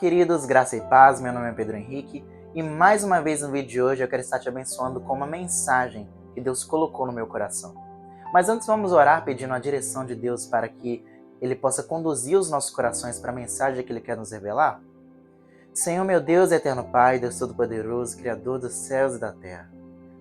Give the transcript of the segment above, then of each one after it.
queridos, graça e paz, meu nome é Pedro Henrique e mais uma vez no vídeo de hoje eu quero estar te abençoando com uma mensagem que Deus colocou no meu coração. Mas antes vamos orar pedindo a direção de Deus para que Ele possa conduzir os nossos corações para a mensagem que Ele quer nos revelar? Senhor meu Deus, eterno Pai, Deus Todo-Poderoso, Criador dos céus e da terra.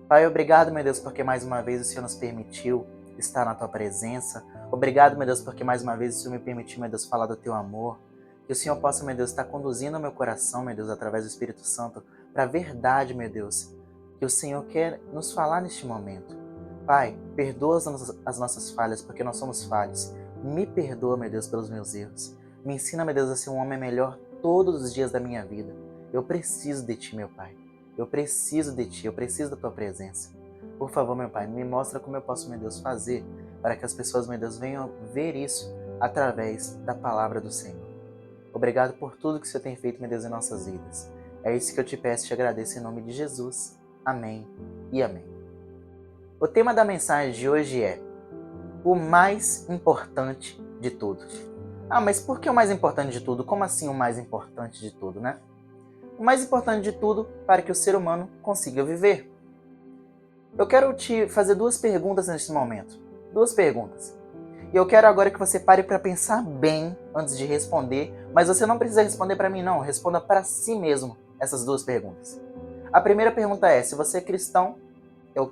Pai, obrigado, meu Deus, porque mais uma vez o Senhor nos permitiu estar na Tua presença. Obrigado, meu Deus, porque mais uma vez o Senhor me permitiu, meu Deus, falar do Teu amor. Que o Senhor possa, meu Deus, estar conduzindo o meu coração, meu Deus, através do Espírito Santo, para a verdade, meu Deus, que o Senhor quer nos falar neste momento. Pai, perdoa as nossas falhas, porque nós somos falhos. Me perdoa, meu Deus, pelos meus erros. Me ensina, meu Deus, a ser um homem melhor todos os dias da minha vida. Eu preciso de Ti, meu Pai. Eu preciso de Ti, eu preciso da Tua presença. Por favor, meu Pai, me mostra como eu posso, meu Deus, fazer para que as pessoas, meu Deus, venham ver isso através da palavra do Senhor. Obrigado por tudo que o Senhor tem feito, meu Deus, em nossas vidas. É isso que eu te peço e te agradeço em nome de Jesus. Amém e amém. O tema da mensagem de hoje é o mais importante de tudo. Ah, mas por que o mais importante de tudo? Como assim o mais importante de tudo, né? O mais importante de tudo para que o ser humano consiga viver. Eu quero te fazer duas perguntas neste momento. Duas perguntas. E eu quero agora que você pare para pensar bem antes de responder, mas você não precisa responder para mim não, responda para si mesmo essas duas perguntas. A primeira pergunta é, se você é cristão,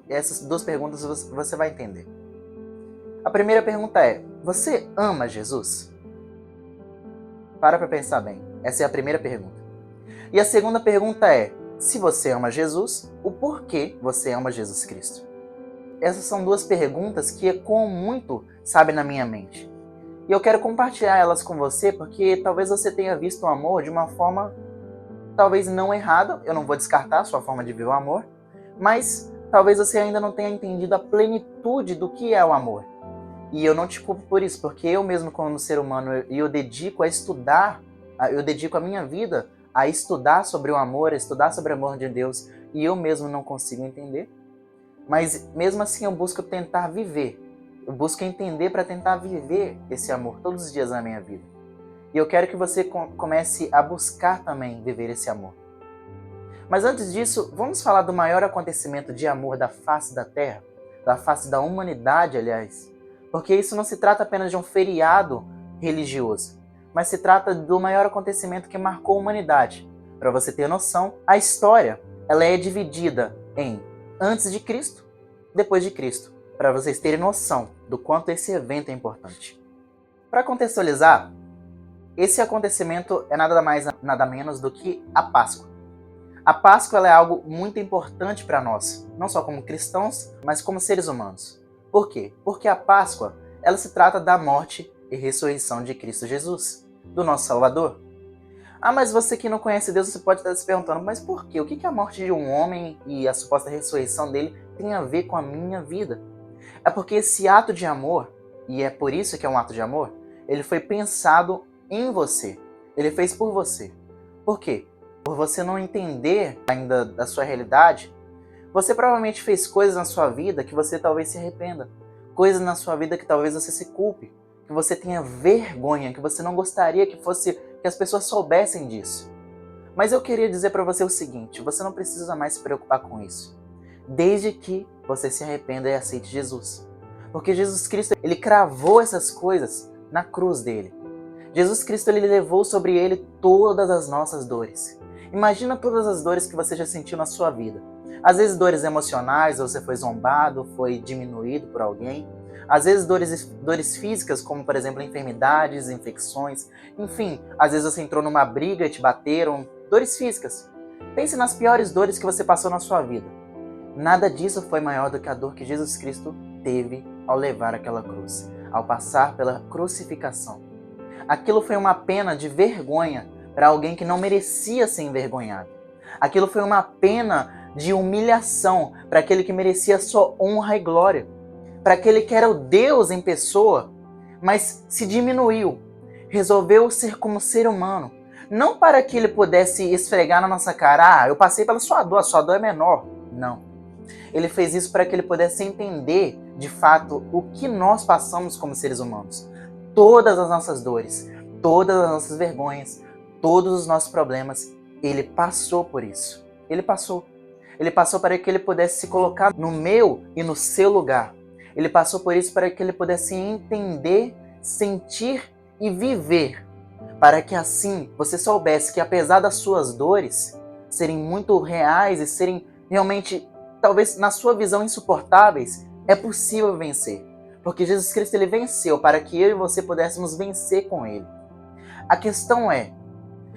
essas duas perguntas você vai entender. A primeira pergunta é, você ama Jesus? Para pensar bem, essa é a primeira pergunta. E a segunda pergunta é, se você ama Jesus, o porquê você ama Jesus Cristo? Essas são duas perguntas que ecoam muito, sabe, na minha mente. E eu quero compartilhar elas com você porque talvez você tenha visto o amor de uma forma talvez não errada, eu não vou descartar a sua forma de ver o amor, mas talvez você ainda não tenha entendido a plenitude do que é o amor. E eu não te culpo por isso, porque eu mesmo como ser humano, eu dedico a estudar, eu dedico a minha vida a estudar sobre o amor, a estudar sobre o amor de Deus, e eu mesmo não consigo entender. Mas mesmo assim eu busco tentar viver. Eu busco entender para tentar viver esse amor todos os dias na minha vida. E eu quero que você comece a buscar também viver esse amor. Mas antes disso, vamos falar do maior acontecimento de amor da face da Terra, da face da humanidade, aliás. Porque isso não se trata apenas de um feriado religioso, mas se trata do maior acontecimento que marcou a humanidade. Para você ter noção, a história ela é dividida em antes de Cristo, depois de Cristo, para vocês terem noção do quanto esse evento é importante. Para contextualizar, esse acontecimento é nada mais, nada menos do que a Páscoa. A Páscoa ela é algo muito importante para nós, não só como cristãos, mas como seres humanos. Por quê? Porque a Páscoa ela se trata da morte e ressurreição de Cristo Jesus, do nosso Salvador. Ah, mas você que não conhece Deus, você pode estar se perguntando, mas por quê? O que a morte de um homem e a suposta ressurreição dele tem a ver com a minha vida? É porque esse ato de amor, e é por isso que é um ato de amor, ele foi pensado em você. Ele fez por você. Por quê? Por você não entender ainda da sua realidade, você provavelmente fez coisas na sua vida que você talvez se arrependa. Coisas na sua vida que talvez você se culpe, que você tenha vergonha, que você não gostaria que as pessoas soubessem disso. Mas eu queria dizer para você o seguinte, você não precisa mais se preocupar com isso. Desde que você se arrependa e aceite Jesus. Porque Jesus Cristo, ele cravou essas coisas na cruz dele. Jesus Cristo, ele levou sobre ele todas as nossas dores. Imagina todas as dores que você já sentiu na sua vida. Às vezes dores emocionais, você foi zombado, foi diminuído por alguém. Às vezes dores físicas, como por exemplo enfermidades, infecções. Enfim, às vezes você entrou numa briga e te bateram. Dores físicas. Pense nas piores dores que você passou na sua vida. Nada disso foi maior do que a dor que Jesus Cristo teve ao levar aquela cruz, ao passar pela crucificação. Aquilo foi uma pena de vergonha para alguém que não merecia ser envergonhado. Aquilo foi uma pena de humilhação para aquele que merecia só honra e glória. Para aquele que era o Deus em pessoa, mas se diminuiu. Resolveu ser como ser humano. Não para que ele pudesse esfregar na nossa cara, eu passei pela sua dor, a sua dor é menor. Não. Ele fez isso para que ele pudesse entender, de fato, o que nós passamos como seres humanos. Todas as nossas dores, todas as nossas vergonhas, todos os nossos problemas, ele passou por isso. Ele passou. Ele passou para que ele pudesse se colocar no meu e no seu lugar. Ele passou por isso para que ele pudesse entender, sentir e viver. Para que assim você soubesse que apesar das suas dores serem muito reais e serem realmente, talvez na sua visão, insuportáveis, é possível vencer. Porque Jesus Cristo ele venceu para que eu e você pudéssemos vencer com ele. A questão é,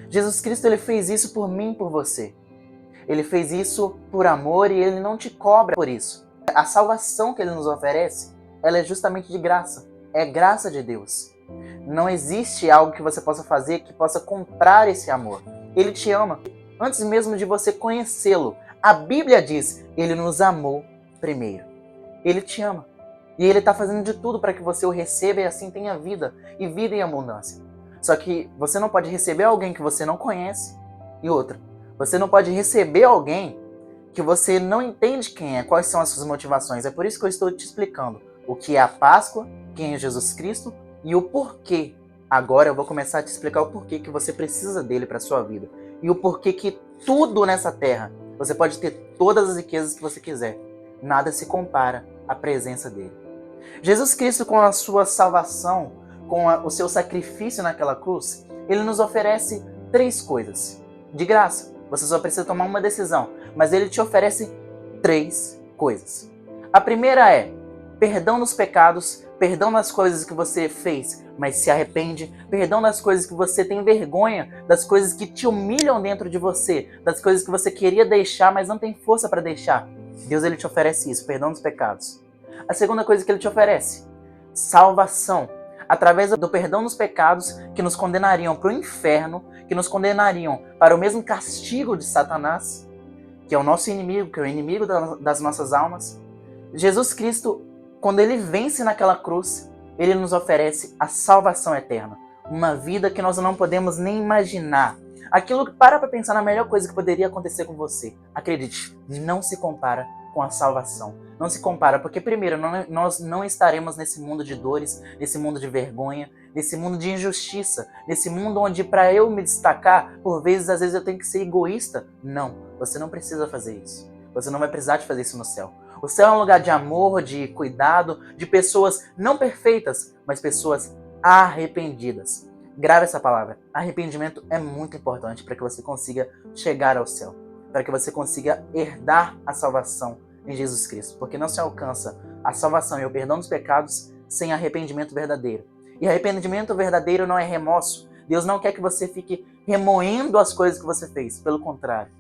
Jesus Cristo ele fez isso por mim e por você. Ele fez isso por amor e ele não te cobra por isso. A salvação que ele nos oferece, ela é justamente de graça. É graça de Deus. Não existe algo que você possa fazer que possa comprar esse amor. Ele te ama antes mesmo de você conhecê-lo. A Bíblia diz, ele nos amou primeiro. Ele te ama. E ele está fazendo de tudo para que você o receba e assim tenha vida. E vida em abundância. Só que você não pode receber alguém que você não conhece. E outra, você não pode receber alguém que você não entende quem é, quais são as suas motivações. É por isso que eu estou te explicando o que é a Páscoa, quem é Jesus Cristo e o porquê. Agora eu vou começar a te explicar o porquê que você precisa dele para a sua vida. E o porquê que tudo nessa terra, você pode ter todas as riquezas que você quiser. Nada se compara à presença dele. Jesus Cristo, com a sua salvação, com o seu sacrifício naquela cruz, ele nos oferece 3 coisas. De graça. Você só precisa tomar uma decisão, mas ele te oferece 3 coisas. A primeira é perdão dos pecados, perdão das coisas que você fez, mas se arrepende, perdão das coisas que você tem vergonha, das coisas que te humilham dentro de você, das coisas que você queria deixar, mas não tem força para deixar. Deus ele te oferece isso, perdão dos pecados. A segunda coisa que ele te oferece, salvação. Através do perdão dos pecados que nos condenariam para o inferno, que nos condenariam para o mesmo castigo de Satanás, que é o nosso inimigo, que é o inimigo das nossas almas. Jesus Cristo, quando ele vence naquela cruz, ele nos oferece a salvação eterna. Uma vida que nós não podemos nem imaginar. Aquilo que para pensar na melhor coisa que poderia acontecer com você. Acredite, não se compara com a salvação. Não se compara, porque primeiro, nós não estaremos nesse mundo de dores, nesse mundo de vergonha, nesse mundo de injustiça, nesse mundo onde para eu me destacar, por vezes, às vezes eu tenho que ser egoísta. Não, você não precisa fazer isso. Você não vai precisar de fazer isso no céu. O céu é um lugar de amor, de cuidado, de pessoas não perfeitas, mas pessoas arrependidas. Grave essa palavra. Arrependimento é muito importante para que você consiga chegar ao céu, para que você consiga herdar a salvação em Jesus Cristo, porque não se alcança a salvação e o perdão dos pecados sem arrependimento verdadeiro. E arrependimento verdadeiro não é remorso. Deus não quer que você fique remoendo as coisas que você fez, pelo contrário.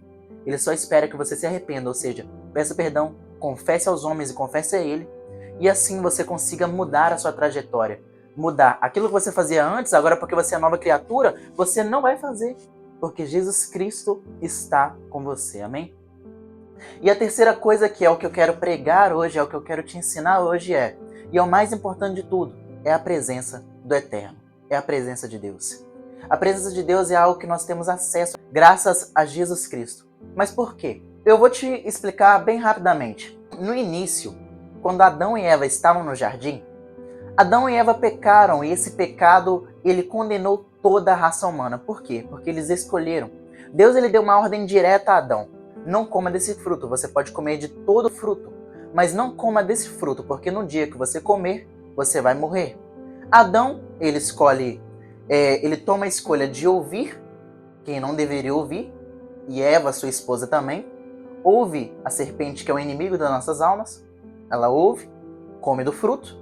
Ele só espera que você se arrependa, ou seja, peça perdão, confesse aos homens e confesse a Ele, e assim você consiga mudar a sua trajetória. Mudar aquilo que você fazia antes, agora porque você é nova criatura, você não vai fazer, porque Jesus Cristo está com você, amém? E a terceira coisa, que é o que eu quero pregar hoje, é o que eu quero te ensinar hoje e é o mais importante de tudo, é a presença do Eterno, é a presença de Deus. A presença de Deus é algo que nós temos acesso graças a Jesus Cristo. Mas por quê? Eu vou te explicar bem rapidamente. No início, quando Adão e Eva estavam no jardim, Adão e Eva pecaram e esse pecado ele condenou toda a raça humana. Por quê? Porque eles escolheram. Deus ele deu uma ordem direta a Adão. Não coma desse fruto, você pode comer de todo fruto, mas não coma desse fruto, porque no dia que você comer, você vai morrer. Adão, ele toma a escolha de ouvir quem não deveria ouvir, e Eva, sua esposa também, ouve a serpente que é o inimigo das nossas almas, ela ouve, come do fruto,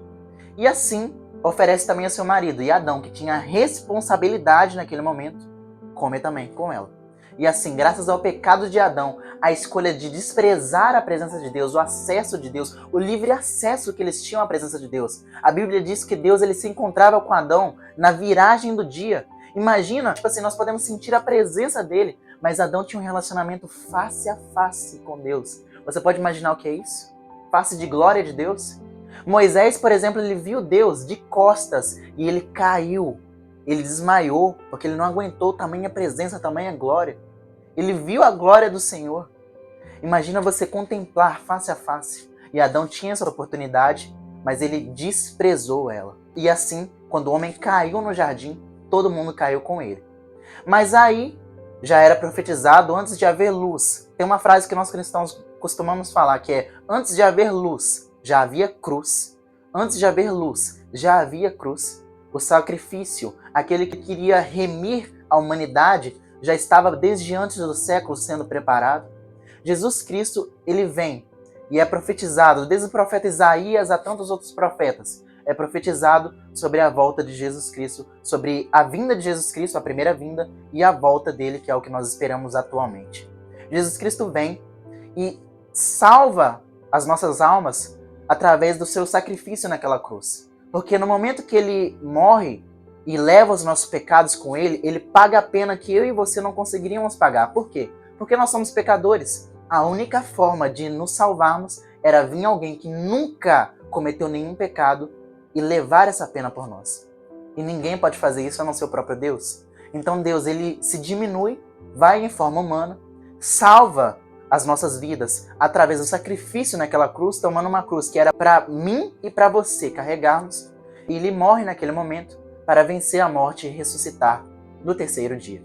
e assim oferece também ao seu marido. E Adão, que tinha responsabilidade naquele momento, come também com ela. E assim, graças ao pecado de Adão, a escolha de desprezar a presença de Deus, o acesso de Deus, o livre acesso que eles tinham à presença de Deus. A Bíblia diz que Deus ele se encontrava com Adão na viragem do dia. Imagina, nós podemos sentir a presença dele, mas Adão tinha um relacionamento face a face com Deus. Você pode imaginar o que é isso? Face de glória de Deus? Moisés, por exemplo, ele viu Deus de costas e ele caiu. Ele desmaiou, porque ele não aguentou tamanha presença, tamanha glória. Ele viu a glória do Senhor. Imagina você contemplar face a face. E Adão tinha essa oportunidade, mas ele desprezou ela. E assim, quando o homem caiu no jardim, todo mundo caiu com ele. Mas aí já era profetizado antes de haver luz. Tem uma frase que nós cristãos costumamos falar que é: antes de haver luz, já havia cruz. Antes de haver luz, já havia cruz. O sacrifício, aquele que queria remir a humanidade, já estava desde antes do século sendo preparado. Jesus Cristo, ele vem e é profetizado desde o profeta Isaías a tantos outros profetas. É profetizado sobre a volta de Jesus Cristo, sobre a vinda de Jesus Cristo, a primeira vinda, e a volta dele, que é o que nós esperamos atualmente. Jesus Cristo vem e salva as nossas almas através do seu sacrifício naquela cruz. Porque no momento que ele morre e leva os nossos pecados com ele, ele paga a pena que eu e você não conseguiríamos pagar. Por quê? Porque nós somos pecadores. A única forma de nos salvarmos era vir alguém que nunca cometeu nenhum pecado e levar essa pena por nós. E ninguém pode fazer isso a não ser o próprio Deus. Então Deus, ele se diminui, vai em forma humana, salva as nossas vidas através do sacrifício naquela cruz, tomando uma cruz que era para mim e para você carregarmos. E ele morre naquele momento para vencer a morte e ressuscitar no terceiro dia.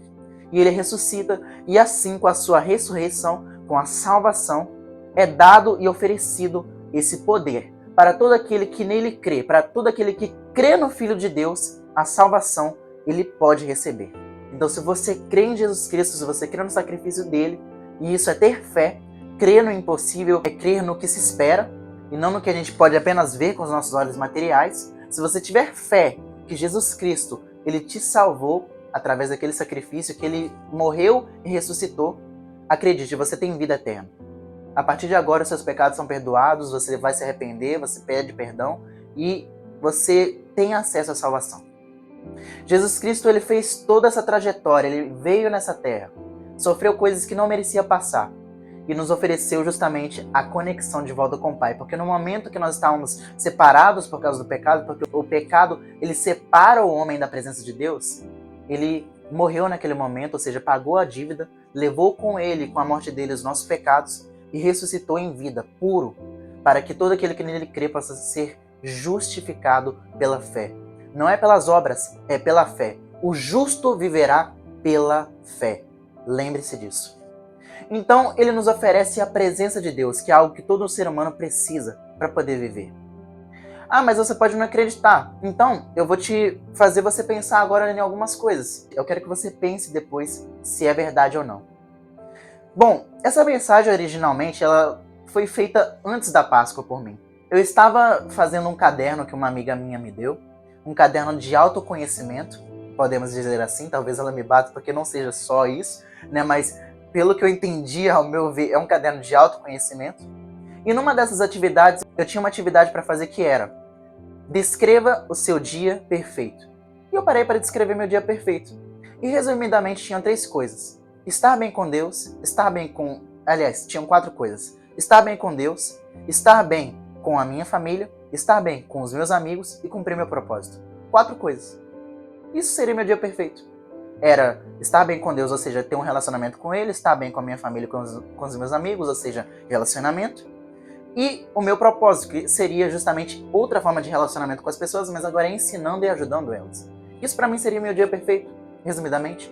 E ele ressuscita, e assim, com a sua ressurreição, com a salvação, é dado e oferecido esse poder para todo aquele que nele crê, para todo aquele que crê no Filho de Deus, a salvação ele pode receber. Então, se você crê em Jesus Cristo, se você crê no sacrifício dele, e isso é ter fé, crer no impossível é crer no que se espera, e não no que a gente pode apenas ver com os nossos olhos materiais. Se você tiver fé que Jesus Cristo, ele te salvou através daquele sacrifício, que ele morreu e ressuscitou, acredite, você tem vida eterna. A partir de agora, os seus pecados são perdoados, você vai se arrepender, você pede perdão e você tem acesso à salvação. Jesus Cristo, ele fez toda essa trajetória, ele veio nessa terra, sofreu coisas que não merecia passar e nos ofereceu justamente a conexão de volta com o Pai. Porque no momento que nós estávamos separados por causa do pecado, porque o pecado ele separa o homem da presença de Deus, ele morreu naquele momento, ou seja, pagou a dívida, levou com ele, com a morte dele, os nossos pecados e ressuscitou em vida, puro, para que todo aquele que nele crê possa ser justificado pela fé. Não é pelas obras, é pela fé. O justo viverá pela fé. Lembre-se disso. Então, ele nos oferece a presença de Deus, que é algo que todo ser humano precisa para poder viver. Ah, mas você pode não acreditar. Então, eu vou te fazer você pensar agora em algumas coisas. Eu quero que você pense depois se é verdade ou não. Bom, essa mensagem originalmente ela foi feita antes da Páscoa por mim. Eu estava fazendo um caderno que uma amiga minha me deu, um caderno de autoconhecimento, podemos dizer assim, talvez ela me bata porque não seja só isso, né? Mas pelo que eu entendi, ao meu ver, é um caderno de autoconhecimento. E numa dessas atividades, eu tinha uma atividade para fazer que era: descreva o seu dia perfeito. E eu parei para descrever meu dia perfeito. E resumidamente tinham 3 coisas: estar bem com Deus, estar bem com... Aliás, tinham 4 coisas: estar bem com Deus, estar bem com a minha família, estar bem com os meus amigos e cumprir meu propósito. 4 coisas. Isso seria meu dia perfeito. Era estar bem com Deus, ou seja, ter um relacionamento com Ele, estar bem com a minha família, com os meus amigos, ou seja, relacionamento. E o meu propósito, que seria justamente outra forma de relacionamento com as pessoas, mas agora ensinando e ajudando elas. Isso para mim seria meu dia perfeito, resumidamente.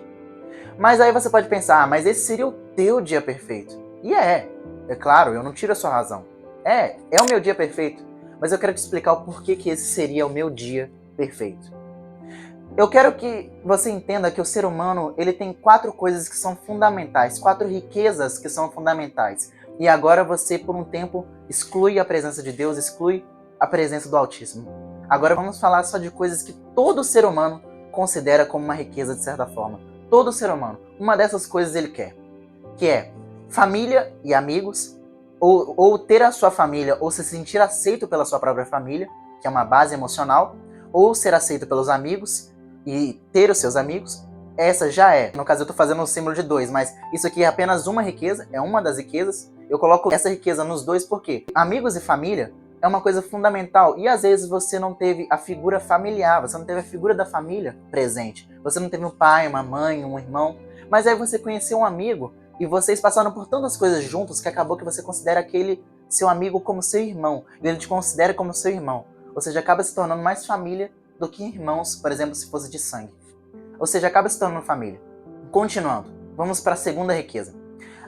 Mas aí você pode pensar, mas esse seria o teu dia perfeito. E é claro, eu não tiro a sua razão. É o meu dia perfeito. Mas eu quero te explicar o porquê que esse seria o meu dia perfeito. Eu quero que você entenda que o ser humano ele tem 4 coisas que são fundamentais, 4 riquezas que são fundamentais. E agora você, por um tempo, exclui a presença de Deus, exclui a presença do Altíssimo. Agora vamos falar só de coisas que todo ser humano considera como uma riqueza de certa forma. Todo ser humano, uma dessas coisas ele quer, que é família e amigos, ou ter a sua família, ou se sentir aceito pela sua própria família, que é uma base emocional, ou ser aceito pelos amigos e ter os seus amigos. Essa já é, no caso eu estou fazendo um símbolo de 2, mas isso aqui é apenas uma riqueza, é uma das riquezas. Eu coloco essa riqueza nos 2 porque amigos e família é uma coisa fundamental. E às vezes você não teve a figura familiar, você não teve a figura da família presente. Você não teve um pai, uma mãe, um irmão. Mas aí você conheceu um amigo e vocês passaram por tantas coisas juntos que acabou que você considera aquele seu amigo como seu irmão. E ele te considera como seu irmão. Ou seja, acaba se tornando mais família do que irmãos, por exemplo, se fosse de sangue. Ou seja, acaba se tornando família. Continuando, vamos para a segunda riqueza.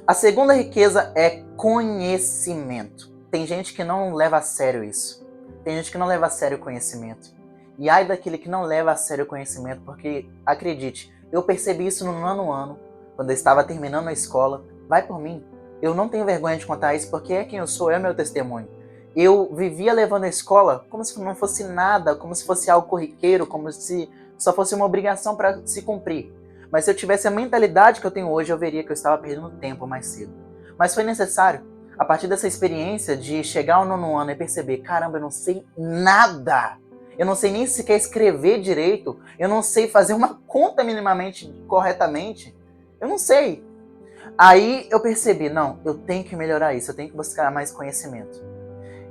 A segunda riqueza é conhecimento. Tem gente que não leva a sério isso. Tem gente que não leva a sério o conhecimento. E ai daquele que não leva a sério o conhecimento, porque, acredite, eu percebi isso no nono ano, quando eu estava terminando a escola. Vai por mim. Eu não tenho vergonha de contar isso, porque é quem eu sou, é meu testemunho. Eu vivia levando a escola como se não fosse nada, como se fosse algo corriqueiro, como se só fosse uma obrigação para se cumprir. Mas se eu tivesse a mentalidade que eu tenho hoje, eu veria que eu estava perdendo tempo mais cedo. Mas foi necessário, a partir dessa experiência de chegar ao nono ano e perceber, caramba, eu não sei nada. Eu não sei nem sequer escrever direito. Eu não sei fazer uma conta minimamente corretamente. Eu não sei. Aí eu percebi, não, eu tenho que melhorar isso, eu tenho que buscar mais conhecimento.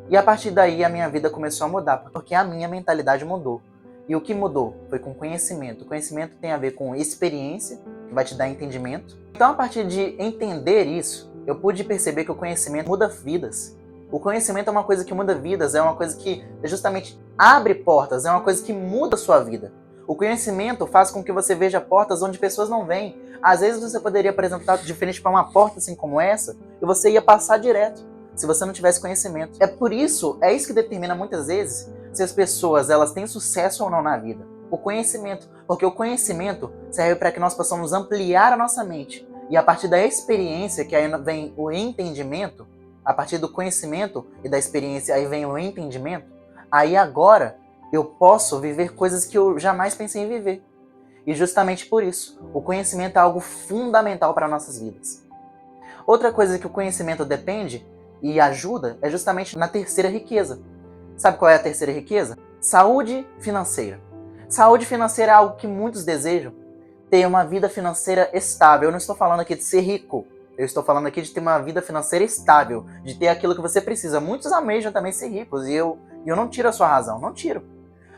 E a partir daí a minha vida começou a mudar, porque a minha mentalidade mudou. E o que mudou foi com conhecimento. O conhecimento tem a ver com experiência, que vai te dar entendimento. Então, a partir de entender isso, eu pude perceber que o conhecimento muda vidas. O conhecimento é uma coisa que muda vidas, é uma coisa que justamente abre portas, é uma coisa que muda a sua vida. O conhecimento faz com que você veja portas onde pessoas não veem. Às vezes você poderia, por exemplo, estar de frente para uma porta assim como essa, e você ia passar direto, se você não tivesse conhecimento. É isso que determina muitas vezes se as pessoas elas têm sucesso ou não na vida. O conhecimento, porque o conhecimento serve para que nós possamos ampliar a nossa mente. E a partir da experiência, que aí vem o entendimento, a partir do conhecimento e da experiência, aí vem o entendimento, aí agora eu posso viver coisas que eu jamais pensei em viver. E justamente por isso, o conhecimento é algo fundamental para nossas vidas. Outra coisa que o conhecimento depende e ajuda é justamente na terceira riqueza. Sabe qual é a terceira riqueza? Saúde financeira. Saúde financeira é algo que muitos desejam. Ter uma vida financeira estável. Eu não estou falando aqui de ser rico. Eu estou falando aqui de ter uma vida financeira estável. De ter aquilo que você precisa. Muitos almejam também ser ricos. E eu não tiro a sua razão. Não tiro.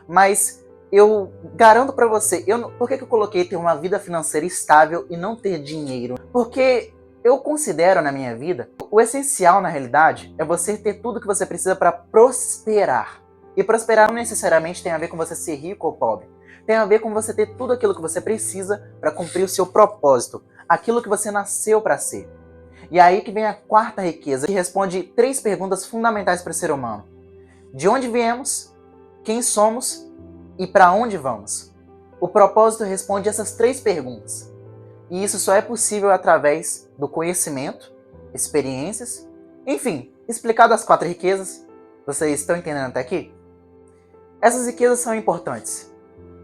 Mas eu garanto pra você. Por que eu coloquei ter uma vida financeira estável e não ter dinheiro? Porque eu considero na minha vida, o essencial na realidade é você ter tudo que você precisa para prosperar. E prosperar não necessariamente tem a ver com você ser rico ou pobre. Tem a ver com você ter tudo aquilo que você precisa para cumprir o seu propósito. Aquilo que você nasceu para ser. E aí que vem a quarta riqueza, que responde 3 perguntas fundamentais para o ser humano. De onde viemos? Quem somos? E para onde vamos? O propósito responde essas 3 perguntas. E isso só é possível através do conhecimento, experiências, enfim, explicado as 4 riquezas. Vocês estão entendendo até aqui? Essas riquezas são importantes.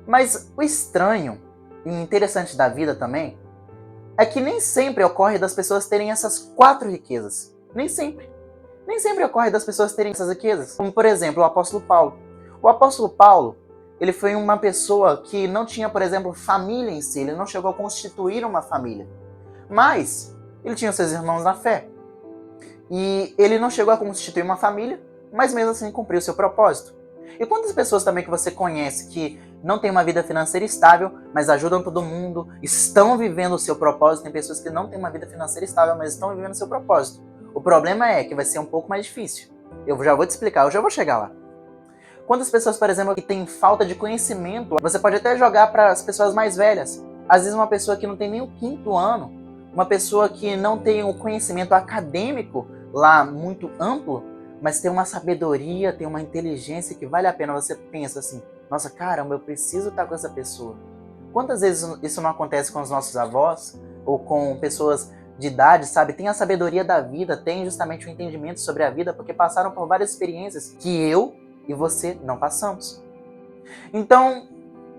Mas o estranho e interessante da vida também é que nem sempre ocorre das pessoas terem essas 4 riquezas. Nem sempre. Nem sempre ocorre das pessoas terem essas riquezas. Como, por exemplo, o apóstolo Paulo. O apóstolo Paulo, ele foi uma pessoa que não tinha, por exemplo, família em si. Ele não chegou a constituir uma família. Mas ele tinha seus irmãos na fé. E ele não chegou a constituir uma família, mas mesmo assim cumpriu seu propósito. E quantas pessoas também que você conhece que não têm uma vida financeira estável, mas ajudam todo mundo, estão vivendo o seu propósito? Tem pessoas que não têm uma vida financeira estável, mas estão vivendo o seu propósito. O problema é que vai ser um pouco mais difícil. Eu já vou te explicar, eu já vou chegar lá. Quantas pessoas, por exemplo, que têm falta de conhecimento, você pode até jogar para as pessoas mais velhas. Às vezes uma pessoa que não tem nem o 5º ano, uma pessoa que não tem um conhecimento acadêmico lá muito amplo, mas tem uma sabedoria, tem uma inteligência que vale a pena. Você pensa assim, nossa, caramba, eu preciso estar com essa pessoa. Quantas vezes isso não acontece com os nossos avós ou com pessoas de idade, sabe? Tem a sabedoria da vida, tem justamente o entendimento sobre a vida, porque passaram por várias experiências que eu e você não passamos. Então,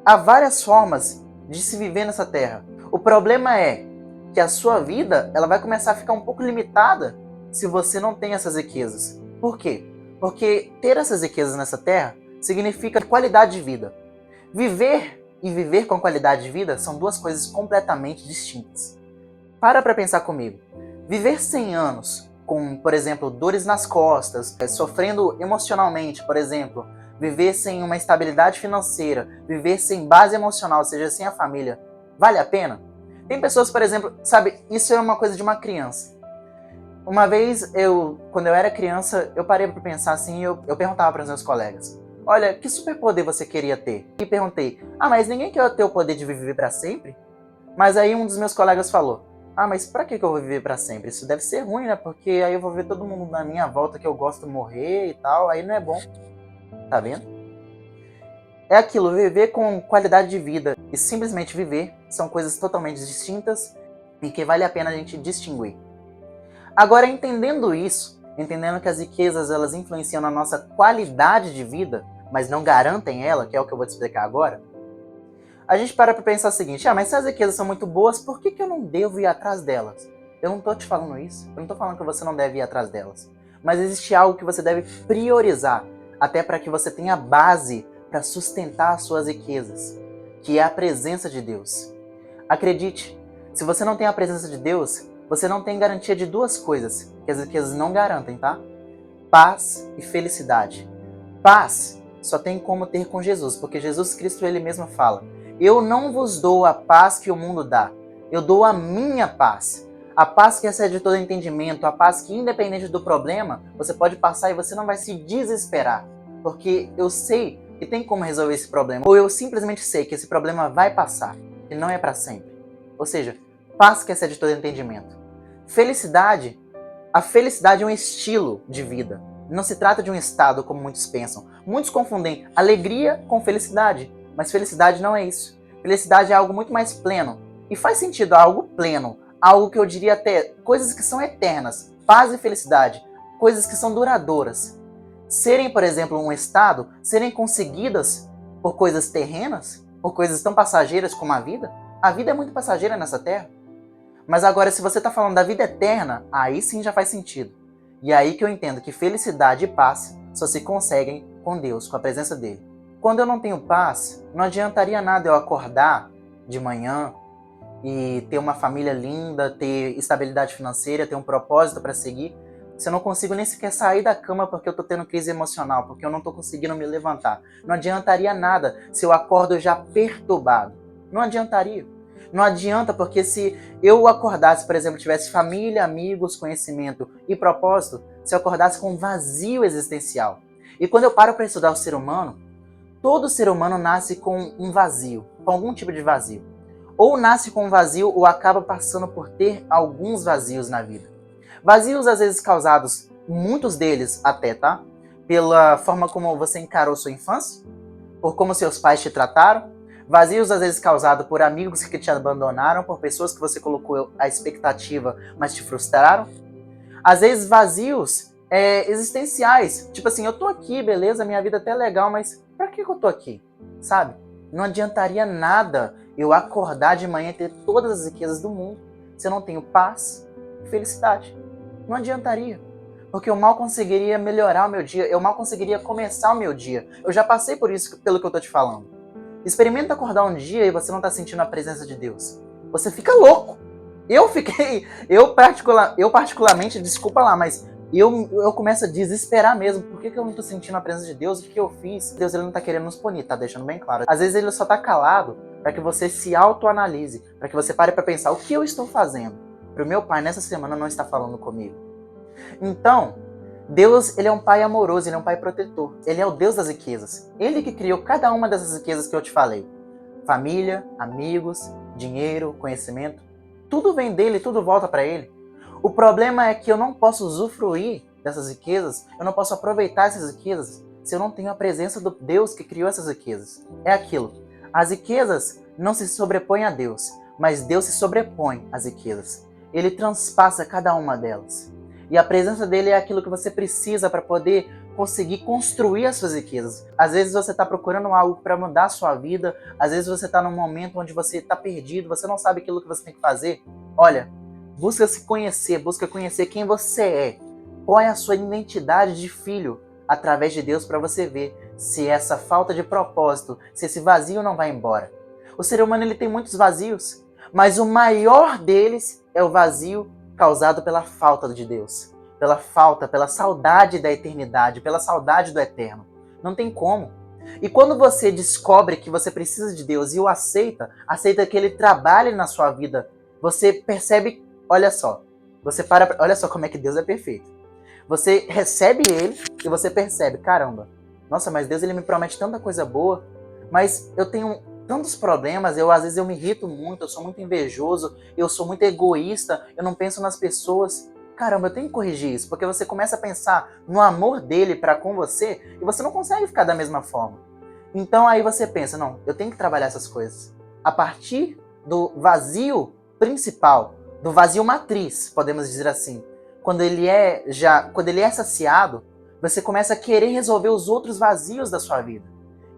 há várias formas de se viver nessa terra. O problema é que a sua vida ela vai começar a ficar um pouco limitada se você não tem essas riquezas. Por quê? Porque ter essas riquezas nessa terra significa qualidade de vida. Viver e viver com qualidade de vida são 2 coisas completamente distintas. Para pensar comigo. Viver 100 anos com, por exemplo, dores nas costas, sofrendo emocionalmente, por exemplo, viver sem uma estabilidade financeira, viver sem base emocional, ou seja, sem a família, vale a pena? Tem pessoas, por exemplo, sabe, isso é uma coisa de uma criança. Uma vez, quando eu era criança, eu parei para pensar assim, eu perguntava para os meus colegas, olha, que superpoder você queria ter? E perguntei, mas ninguém quer ter o poder de viver para sempre? Mas aí um dos meus colegas falou: ah, mas pra que eu vou viver pra sempre? Isso deve ser ruim, né? Porque aí eu vou ver todo mundo na minha volta que eu gosto morrer e tal, aí não é bom. Tá vendo? É aquilo, viver com qualidade de vida e simplesmente viver são coisas totalmente distintas e que vale a pena a gente distinguir. Agora, entendendo isso, entendendo que as riquezas elas influenciam na nossa qualidade de vida, mas não garantem ela, que é o que eu vou te explicar agora, a gente para pra pensar o seguinte: ah, mas se as riquezas são muito boas, por que eu não devo ir atrás delas? Eu não tô te falando isso, eu não tô falando que você não deve ir atrás delas. Mas existe algo que você deve priorizar, até para que você tenha base para sustentar as suas riquezas, que é a presença de Deus. Acredite, se você não tem a presença de Deus, você não tem garantia de duas coisas, que as riquezas não garantem, tá? Paz e felicidade. Paz só tem como ter com Jesus, porque Jesus Cristo ele mesmo fala: eu não vos dou a paz que o mundo dá, eu dou a minha paz. A paz que excede todo entendimento, a paz que independente do problema, você pode passar e você não vai se desesperar, porque eu sei que tem como resolver esse problema, ou eu simplesmente sei que esse problema vai passar, e não é para sempre. Ou seja, paz que excede todo entendimento. Felicidade, a felicidade é um estilo de vida. Não se trata de um estado, como muitos pensam. Muitos confundem alegria com felicidade, mas felicidade não é isso. Felicidade é algo muito mais pleno. E faz sentido algo pleno, algo que eu diria até coisas que são eternas, paz e felicidade, coisas que são duradouras. Serem, por exemplo, um estado, serem conseguidas por coisas terrenas, por coisas tão passageiras como a vida é muito passageira nessa terra. Mas agora, se você está falando da vida eterna, aí sim já faz sentido. E é aí que eu entendo que felicidade e paz só se conseguem com Deus, com a presença dele. Quando eu não tenho paz, não adiantaria nada eu acordar de manhã e ter uma família linda, ter estabilidade financeira, ter um propósito para seguir, se eu não consigo nem sequer sair da cama porque eu tô tendo crise emocional, porque eu não tô conseguindo me levantar. Não adiantaria nada se eu acordo já perturbado. Não adiantaria. Não adianta, porque se eu acordasse, por exemplo, tivesse família, amigos, conhecimento e propósito, se eu acordasse com um vazio existencial. E quando eu paro para estudar o ser humano, todo ser humano nasce com um vazio, com algum tipo de vazio. Ou nasce com um vazio ou acaba passando por ter alguns vazios na vida. Vazios às vezes causados, muitos deles até, tá? Pela forma como você encarou sua infância, por como seus pais te trataram, vazios às vezes causados por amigos que te abandonaram, por pessoas que você colocou a expectativa, mas te frustraram. Às vezes vazios existenciais, tipo assim, eu tô aqui, beleza, minha vida até é legal, mas pra que eu tô aqui? Sabe? Não adiantaria nada eu acordar de manhã e ter todas as riquezas do mundo se eu não tenho paz e felicidade. Não adiantaria. Porque eu mal conseguiria melhorar o meu dia, eu mal conseguiria começar o meu dia. Eu já passei por isso, pelo que eu tô te falando. Experimenta acordar um dia e você não tá sentindo a presença de Deus. Você fica louco. Eu particularmente, desculpa lá, mas eu começo a desesperar mesmo. Por que eu não tô sentindo a presença de Deus? O que eu fiz? Deus ele não tá querendo nos punir, tá deixando bem claro. Às vezes ele só tá calado para que você se autoanalise, para que você pare para pensar: o que eu estou fazendo? Para o meu pai nessa semana não está falando comigo. Então, Deus, ele é um pai amoroso, ele é um pai protetor. Ele é o Deus das riquezas. Ele que criou cada uma dessas riquezas que eu te falei. Família, amigos, dinheiro, conhecimento. Tudo vem dele, tudo volta para ele. O problema é que eu não posso usufruir dessas riquezas, eu não posso aproveitar essas riquezas se eu não tenho a presença do Deus que criou essas riquezas. É aquilo. As riquezas não se sobrepõem a Deus, mas Deus se sobrepõe às riquezas. Ele transpassa cada uma delas. E a presença dele é aquilo que você precisa para poder conseguir construir as suas riquezas. Às vezes você está procurando algo para mudar a sua vida, às vezes você está num momento onde você está perdido, você não sabe aquilo que você tem que fazer. Olha, busca se conhecer, busca conhecer quem você é. Qual é a sua identidade de filho através de Deus para você ver se essa falta de propósito, se esse vazio não vai embora. O ser humano ele tem muitos vazios, mas o maior deles é o vazio causado pela falta de Deus, pela saudade da eternidade, pela saudade do eterno. Não tem como. E quando você descobre que você precisa de Deus e o aceita que ele trabalhe na sua vida, você percebe, olha só como é que Deus é perfeito. Você recebe ele e você percebe, caramba, nossa, mas Deus ele me promete tanta coisa boa, mas eu tenho tantos problemas, às vezes eu me irrito muito, eu sou muito invejoso, eu sou muito egoísta, eu não penso nas pessoas. Caramba, eu tenho que corrigir isso, porque você começa a pensar no amor dele para com você e você não consegue ficar da mesma forma. Então aí você pensa, não, eu tenho que trabalhar essas coisas. A partir do vazio principal, do vazio matriz, podemos dizer assim. Quando ele é saciado, você começa a querer resolver os outros vazios da sua vida.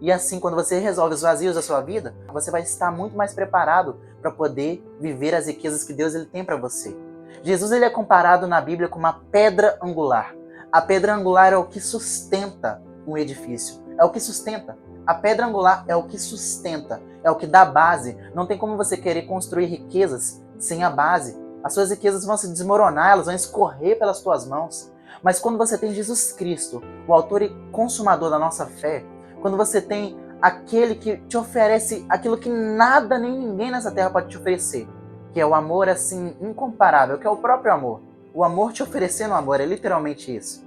E assim, quando você resolve os vazios da sua vida, você vai estar muito mais preparado para poder viver as riquezas que Deus ele tem para você. Jesus ele é comparado na Bíblia com uma pedra angular. A pedra angular é o que sustenta um edifício. É o que sustenta. A pedra angular é o que sustenta, é o que dá base. Não tem como você querer construir riquezas sem a base. As suas riquezas vão se desmoronar, elas vão escorrer pelas tuas mãos. Mas quando você tem Jesus Cristo, o autor e consumador da nossa fé, quando você tem aquele que te oferece aquilo que nada nem ninguém nessa terra pode te oferecer, que é o amor assim incomparável, que é o próprio amor. O amor te oferecendo amor, é literalmente isso.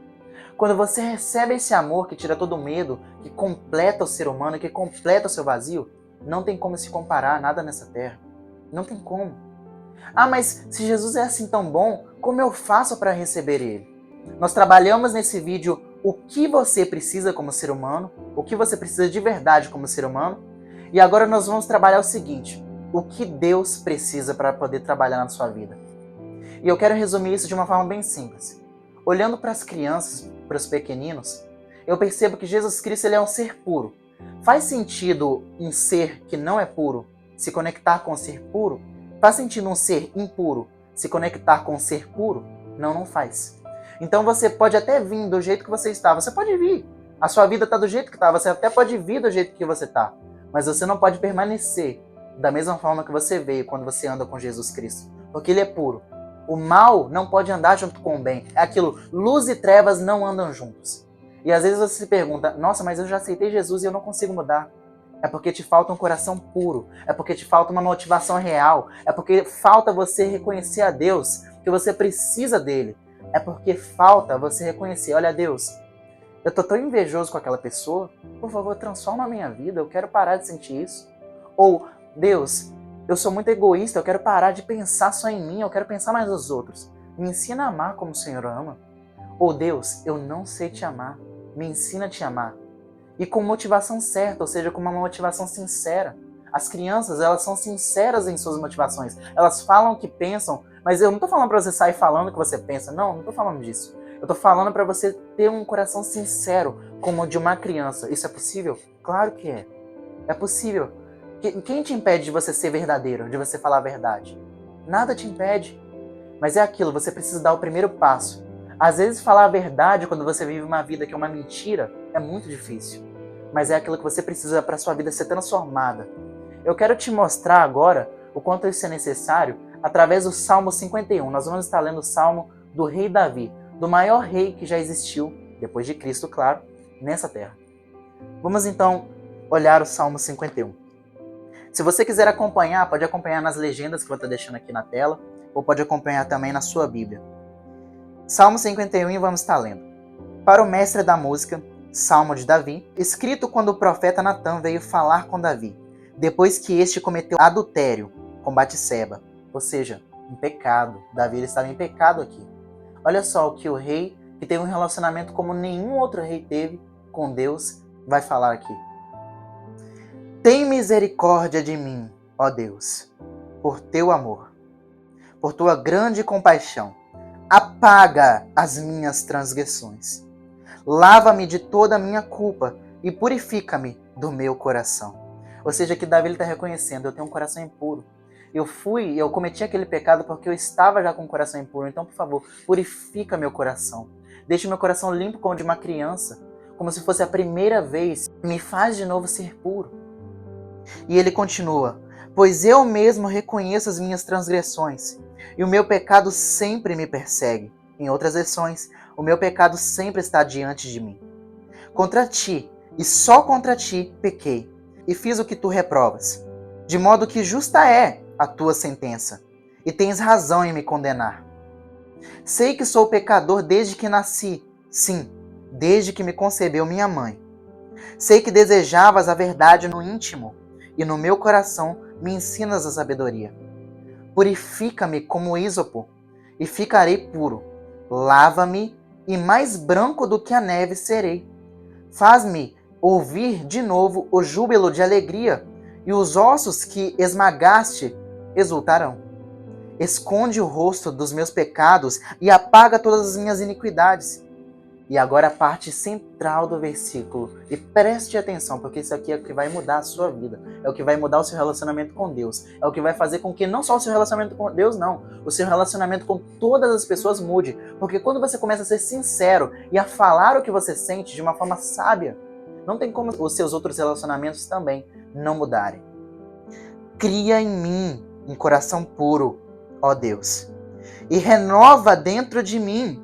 Quando você recebe esse amor que tira todo o medo, que completa o ser humano, que completa o seu vazio, não tem como se comparar a nada nessa terra. Não tem como. Ah, mas se Jesus é assim tão bom, como eu faço para receber ele? Nós trabalhamos nesse vídeo o que você precisa como ser humano, o que você precisa de verdade como ser humano, e agora nós vamos trabalhar o seguinte, o que Deus precisa para poder trabalhar na sua vida. E eu quero resumir isso de uma forma bem simples. Olhando para as crianças, para os pequeninos, eu percebo que Jesus Cristo ele é um ser puro. Faz sentido um ser que não é puro se conectar com um ser puro? Faz sentido um ser impuro se conectar com um ser puro? Não, não faz. Então você pode até vir do jeito que você está. Você pode vir. A sua vida está do jeito que está. Você até pode vir do jeito que você está. Mas você não pode permanecer da mesma forma que você veio quando você anda com Jesus Cristo. Porque ele é puro. O mal não pode andar junto com o bem. É aquilo, luz e trevas não andam juntos. E às vezes você se pergunta, nossa, mas eu já aceitei Jesus e eu não consigo mudar. É porque te falta um coração puro. É porque te falta uma motivação real. É porque falta você reconhecer a Deus, que você precisa dele. É porque falta você reconhecer, olha Deus, eu tô tão invejoso com aquela pessoa, por favor, transforma a minha vida, eu quero parar de sentir isso. Ou, Deus, eu sou muito egoísta, eu quero parar de pensar só em mim, eu quero pensar mais nos outros. Me ensina a amar como o Senhor ama. Ou Deus, eu não sei te amar, me ensina a te amar. E com motivação certa, ou seja, com uma motivação sincera. As crianças, elas são sinceras em suas motivações. Elas falam o que pensam, mas eu não tô falando para você sair falando o que você pensa. Não tô falando disso. Eu tô falando para você ter um coração sincero, como o de uma criança. Isso é possível? Claro que é. É possível. Quem te impede de você ser verdadeiro, de você falar a verdade? Nada te impede. Mas é aquilo, você precisa dar o primeiro passo. Às vezes falar a verdade quando você vive uma vida que é uma mentira é muito difícil. Mas é aquilo que você precisa para sua vida ser transformada. Eu quero te mostrar agora o quanto isso é necessário através do Salmo 51. Nós vamos estar lendo o Salmo do rei Davi, do maior rei que já existiu, depois de Cristo, claro, nessa terra. Vamos então olhar o Salmo 51. Se você quiser acompanhar, pode acompanhar nas legendas que eu vou estar deixando aqui na tela, ou pode acompanhar também na sua Bíblia. Salmo 51 e vamos estar lendo. Para o mestre da música, Salmo de Davi, escrito quando o profeta Natã veio falar com Davi, depois que este cometeu adultério com Batseba, ou seja, um pecado. Davi ele estava em pecado aqui. Olha só o que o rei, que teve um relacionamento como nenhum outro rei teve com Deus, vai falar aqui. Tem misericórdia de mim, ó Deus, por teu amor, por tua grande compaixão. Apaga as minhas transgressões. Lava-me de toda a minha culpa e purifica-me do meu coração. Ou seja, que Davi está reconhecendo, eu tenho um coração impuro. Eu cometi aquele pecado porque eu estava já com um coração impuro. Então, por favor, purifica meu coração. Deixa meu coração limpo como de uma criança, como se fosse a primeira vez. Me faz de novo ser puro. E ele continua, pois eu mesmo reconheço as minhas transgressões, e o meu pecado sempre me persegue. Em outras versões, o meu pecado sempre está diante de mim. Contra ti, e só contra ti, pequei, e fiz o que tu reprovas. De modo que justa é a tua sentença, e tens razão em me condenar. Sei que sou pecador desde que nasci, sim, desde que me concebeu minha mãe. Sei que desejavas a verdade no íntimo, e no meu coração me ensinas a sabedoria. Purifica-me como ísopo, e ficarei puro. Lava-me, e mais branco do que a neve serei. Faz-me ouvir de novo o júbilo de alegria, e os ossos que esmagaste exultarão. Esconde o rosto dos meus pecados e apaga todas as minhas iniquidades. E agora a parte central do versículo. E preste atenção, porque isso aqui é o que vai mudar a sua vida. É o que vai mudar o seu relacionamento com Deus. É o que vai fazer com que não só o seu relacionamento com Deus, não. O seu relacionamento com todas as pessoas mude. Porque quando você começa a ser sincero e a falar o que você sente de uma forma sábia, não tem como os seus outros relacionamentos também não mudarem. Cria em mim um coração puro, ó Deus. E renova dentro de mim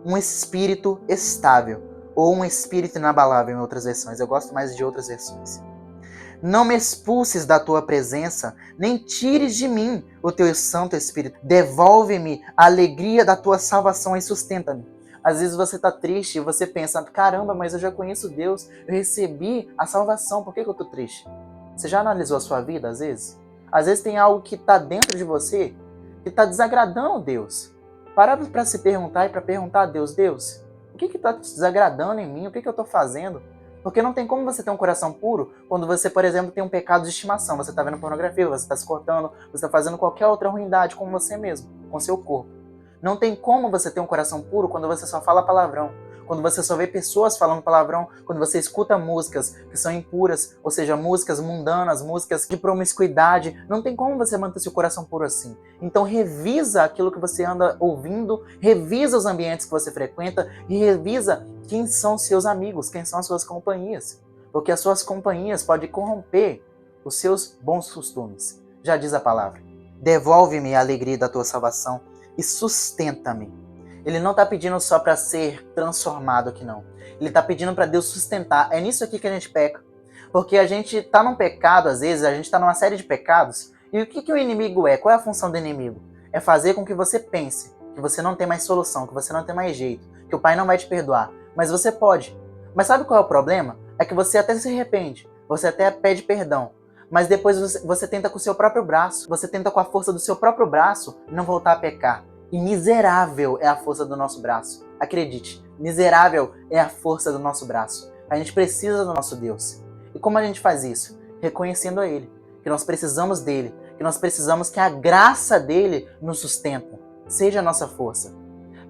um espírito estável, ou um espírito inabalável em outras versões. Eu gosto mais de outras versões. Não me expulses da tua presença, nem tires de mim o teu Santo Espírito. Devolve-me a alegria da tua salvação e sustenta-me. Às vezes você está triste e você pensa, caramba, mas eu já conheço Deus, eu recebi a salvação, por que eu estou triste? Você já analisou a sua vida às vezes? Às vezes tem algo que está dentro de você que está desagradando Deus. Para para se perguntar e para perguntar a Deus, Deus, o que está te desagradando em mim? O que eu estou fazendo? Porque não tem como você ter um coração puro quando você, por exemplo, tem um pecado de estimação. Você está vendo pornografia, você está se cortando, você está fazendo qualquer outra ruindade com você mesmo, com seu corpo. Não tem como você ter um coração puro quando você só fala palavrão, quando você só vê pessoas falando palavrão, quando você escuta músicas que são impuras, ou seja, músicas mundanas, músicas de promiscuidade. Não tem como você manter seu coração puro assim. Então revisa aquilo que você anda ouvindo, revisa os ambientes que você frequenta e revisa quem são seus amigos, quem são as suas companhias. Porque as suas companhias podem corromper os seus bons costumes. Já diz a palavra. Devolve-me a alegria da tua salvação e sustenta-me. Ele não está pedindo só para ser transformado aqui, não. Ele está pedindo para Deus sustentar. É nisso aqui que a gente peca. Porque a gente está num pecado, às vezes, a gente está numa série de pecados. E o que o inimigo é? Qual é a função do inimigo? É fazer com que você pense que você não tem mais solução, que você não tem mais jeito, que o Pai não vai te perdoar. Mas você pode. Mas sabe qual é o problema? É que você até se arrepende, você até pede perdão. Mas depois você tenta com o seu próprio braço, você tenta com a força do seu próprio braço não voltar a pecar. E miserável é a força do nosso braço. Acredite, miserável é a força do nosso braço. A gente precisa do nosso Deus. E como a gente faz isso? Reconhecendo a Ele, que nós precisamos dEle, que nós precisamos que a graça dEle nos sustenta, seja a nossa força.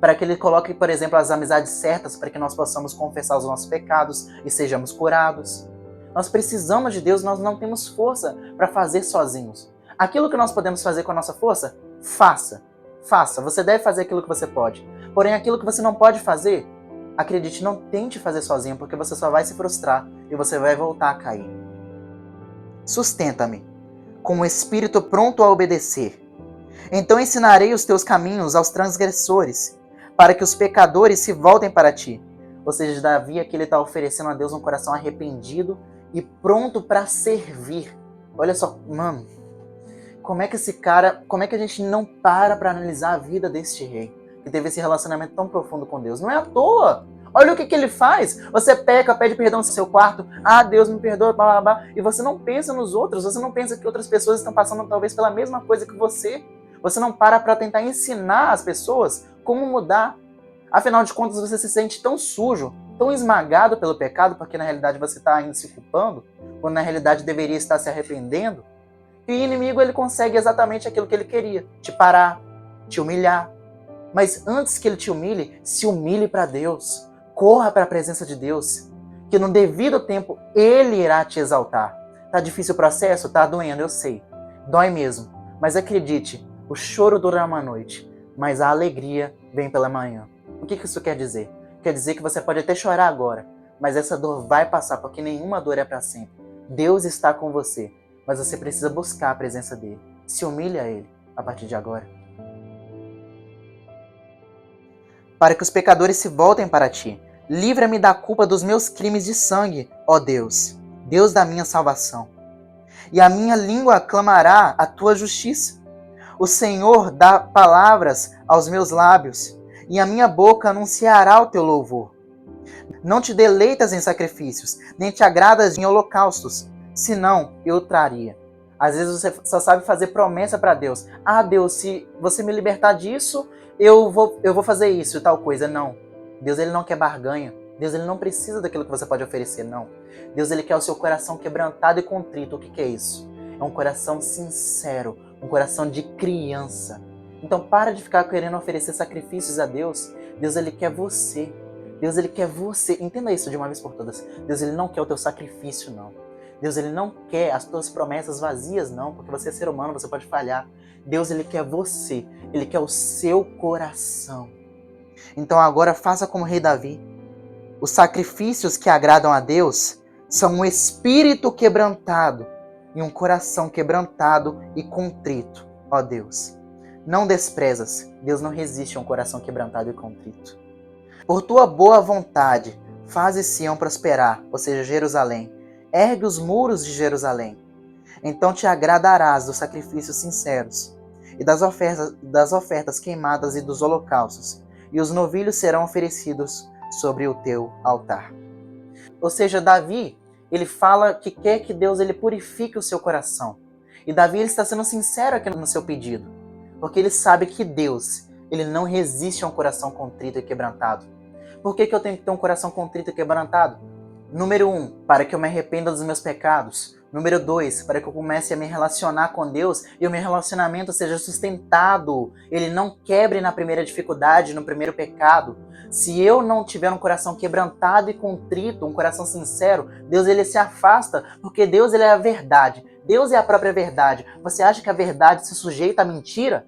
Para que Ele coloque, por exemplo, as amizades certas para que nós possamos confessar os nossos pecados e sejamos curados. Nós precisamos de Deus, nós não temos força para fazer sozinhos. Aquilo que nós podemos fazer com a nossa força, faça. Faça, você deve fazer aquilo que você pode. Porém, aquilo que você não pode fazer, acredite, não tente fazer sozinho, porque você só vai se frustrar e você vai voltar a cair. Sustenta-me, com o espírito pronto a obedecer. Então ensinarei os teus caminhos aos transgressores, para que os pecadores se voltem para ti. Ou seja, Davi aqui ele está oferecendo a Deus um coração arrependido e pronto para servir. Olha só, mano. Como é que a gente não para analisar a vida deste rei, que teve esse relacionamento tão profundo com Deus? Não é à toa. Olha o que ele faz. Você peca, pede perdão no seu quarto. Ah, Deus me perdoa, blá, blá, blá. E você não pensa nos outros. Você não pensa que outras pessoas estão passando talvez pela mesma coisa que você. Você não para tentar ensinar as pessoas como mudar. Afinal de contas, você se sente tão sujo, tão esmagado pelo pecado, porque na realidade você está ainda se culpando, quando na realidade deveria estar se arrependendo. E o inimigo ele consegue exatamente aquilo que ele queria, te parar, te humilhar. Mas antes que ele te humilhe, se humilhe para Deus. Corra para a presença de Deus, que no devido tempo ele irá te exaltar. Tá difícil o processo? Tá doendo, eu sei. Dói mesmo. Mas acredite, o choro dura uma noite, mas a alegria vem pela manhã. O que isso quer dizer? Quer dizer que você pode até chorar agora, mas essa dor vai passar, porque nenhuma dor é para sempre. Deus está com você. Mas você precisa buscar a presença dele. Se humilhe a ele a partir de agora. Para que os pecadores se voltem para ti. Livra-me da culpa dos meus crimes de sangue, ó Deus, Deus da minha salvação. E a minha língua clamará a tua justiça. O Senhor dá palavras aos meus lábios, e a minha boca anunciará o teu louvor. Não te deleitas em sacrifícios, nem te agradas em holocaustos. Se não, eu traria. Às vezes você só sabe fazer promessa para Deus. Ah, Deus, se você me libertar disso, eu vou fazer isso e tal coisa. Não. Deus, ele não quer barganha. Deus, ele não precisa daquilo que você pode oferecer, não. Deus, ele quer o seu coração quebrantado e contrito. O que é isso? É um coração sincero, um coração de criança. Então para de ficar querendo oferecer sacrifícios a Deus. Deus, ele quer você. Deus, ele quer você. Entenda isso de uma vez por todas. Deus, ele não quer o teu sacrifício, não. Deus, ele não quer as tuas promessas vazias, não, porque você é ser humano, você pode falhar. Deus, ele quer você. Ele quer o seu coração. Então agora faça como o rei Davi. Os sacrifícios que agradam a Deus são um espírito quebrantado e um coração quebrantado e contrito, ó Deus. Não desprezas. Deus não resiste a um coração quebrantado e contrito. Por tua boa vontade, fazes Sião prosperar, ou seja, Jerusalém. Ergue os muros de Jerusalém. Então te agradarás dos sacrifícios sinceros e das ofertas queimadas e dos holocaustos, e os novilhos serão oferecidos sobre o teu altar. Ou seja, Davi, ele fala que quer que Deus ele purifique o seu coração. E Davi ele está sendo sincero aqui no seu pedido, porque ele sabe que Deus ele não resiste a um coração contrito e quebrantado. Por que eu tenho que ter um coração contrito e quebrantado? Número 1, para que eu me arrependa dos meus pecados. Número 2, para que eu comece a me relacionar com Deus e o meu relacionamento seja sustentado. Ele não quebre na primeira dificuldade, no primeiro pecado. Se eu não tiver um coração quebrantado e contrito, um coração sincero, Deus ele se afasta, porque Deus ele é a verdade. Deus é a própria verdade. Você acha que a verdade se sujeita à mentira?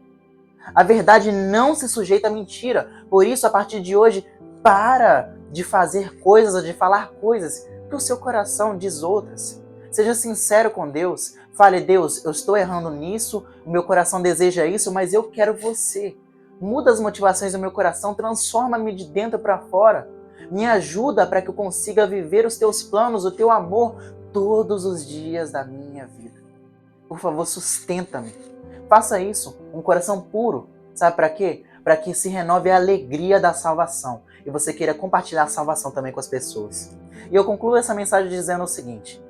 A verdade não se sujeita à mentira. Por isso, a partir de hoje, para de fazer coisas ou de falar coisas que o seu coração diz outras. Seja sincero com Deus. Fale, Deus, eu estou errando nisso, o meu coração deseja isso, mas eu quero você. Muda as motivações do meu coração, transforma-me de dentro para fora. Me ajuda para que eu consiga viver os teus planos, o teu amor, todos os dias da minha vida. Por favor, sustenta-me. Faça isso, um coração puro. Sabe para quê? Para que se renove a alegria da salvação e você queira compartilhar a salvação também com as pessoas. E eu concluo essa mensagem dizendo o seguinte: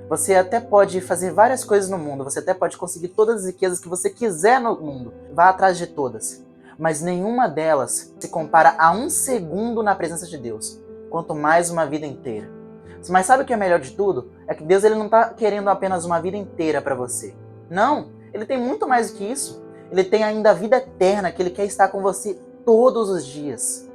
você até pode fazer várias coisas no mundo, você até pode conseguir todas as riquezas que você quiser no mundo, vá atrás de todas, mas nenhuma delas se compara a um segundo na presença de Deus, quanto mais uma vida inteira. Mas sabe o que é melhor de tudo? É que Deus ele não está querendo apenas uma vida inteira para você. Não, ele tem muito mais do que isso. Ele tem ainda a vida eterna, que ele quer estar com você todos os dias.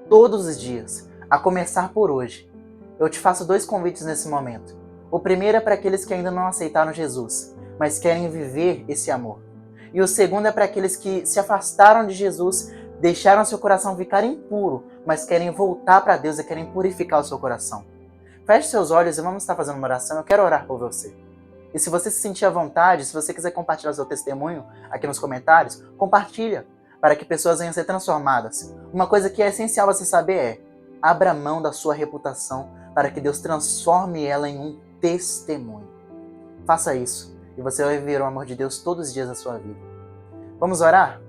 Todos os dias. A começar por hoje. Eu te faço 2 convites nesse momento. O primeiro é para aqueles que ainda não aceitaram Jesus, mas querem viver esse amor. E o segundo é para aqueles que se afastaram de Jesus, deixaram seu coração ficar impuro, mas querem voltar para Deus e querem purificar o seu coração. Feche seus olhos e vamos estar fazendo uma oração. Eu quero orar por você. E se você se sentir à vontade, se você quiser compartilhar seu testemunho aqui nos comentários, compartilha, para que pessoas venham ser transformadas. Uma coisa que é essencial você saber é: abra mão da sua reputação para que Deus transforme ela em um testemunho. Faça isso e você vai viver o amor de Deus todos os dias da sua vida. Vamos orar?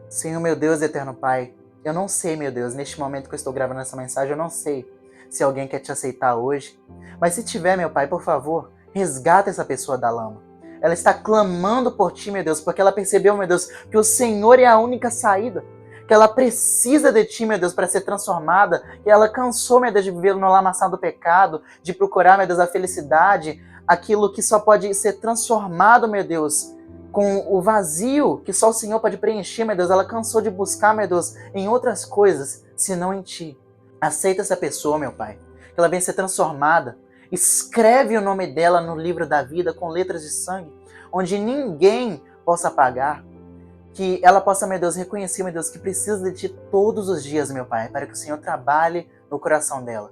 Senhor, meu Deus e eterno Pai, eu não sei, meu Deus, neste momento que eu estou gravando essa mensagem, eu não sei se alguém quer te aceitar hoje, mas se tiver, meu Pai, por favor, resgata essa pessoa da lama. Ela está clamando por ti, meu Deus, porque ela percebeu, meu Deus, que o Senhor é a única saída. Que ela precisa de ti, meu Deus, para ser transformada. Que ela cansou, meu Deus, de viver no lamaçal do pecado, de procurar, meu Deus, a felicidade, aquilo que só pode ser transformado, meu Deus, com o vazio que só o Senhor pode preencher, meu Deus. Ela cansou de buscar, meu Deus, em outras coisas, senão em ti. Aceita essa pessoa, meu Pai. Que ela venha ser transformada. Escreve o nome dela no livro da vida com letras de sangue, onde ninguém possa apagar. Que ela possa, meu Deus, reconhecer, meu Deus, que precisa de ti todos os dias, meu Pai, para que o Senhor trabalhe no coração dela.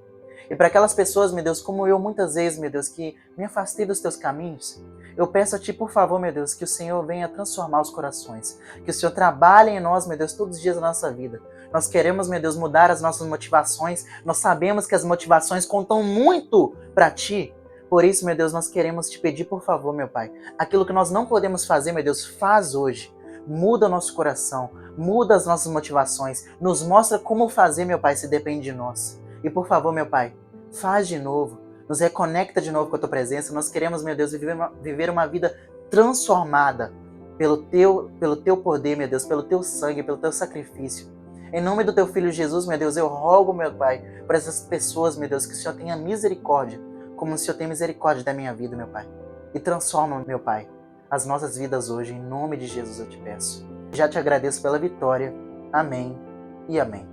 E para aquelas pessoas, meu Deus, como eu muitas vezes, meu Deus, que me afastei dos teus caminhos, eu peço a ti, por favor, meu Deus, que o Senhor venha transformar os corações. Que o Senhor trabalhe em nós, meu Deus, todos os dias da nossa vida. Nós queremos, meu Deus, mudar as nossas motivações. Nós sabemos que as motivações contam muito para ti. Por isso, meu Deus, nós queremos te pedir, por favor, meu Pai, aquilo que nós não podemos fazer, meu Deus, faz hoje. Muda o nosso coração, muda as nossas motivações, nos mostra como fazer, meu Pai, se depende de nós. E por favor, meu Pai, faz de novo, nos reconecta de novo com a Tua presença. Nós queremos, meu Deus, viver uma vida transformada pelo teu poder, meu Deus, pelo Teu sangue, pelo Teu sacrifício. Em nome do Teu Filho Jesus, meu Deus, eu rogo, meu Pai, para essas pessoas, meu Deus, que o Senhor tenha misericórdia, como o Senhor tem misericórdia da minha vida, meu Pai. E transforma, meu Pai, as nossas vidas hoje, em nome de Jesus eu te peço. Já te agradeço pela vitória. Amém e amém.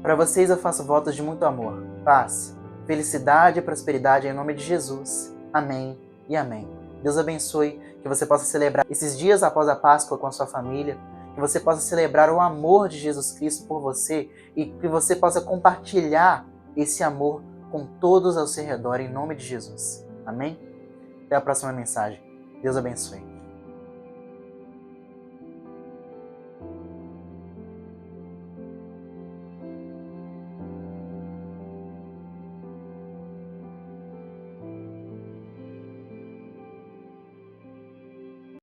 Para vocês eu faço votos de muito amor, paz, felicidade e prosperidade em nome de Jesus. Amém e amém. Deus abençoe, que você possa celebrar esses dias após a Páscoa com a sua família, que você possa celebrar o amor de Jesus Cristo por você e que você possa compartilhar esse amor com todos ao seu redor em nome de Jesus. Amém? Até a próxima mensagem. Deus abençoe.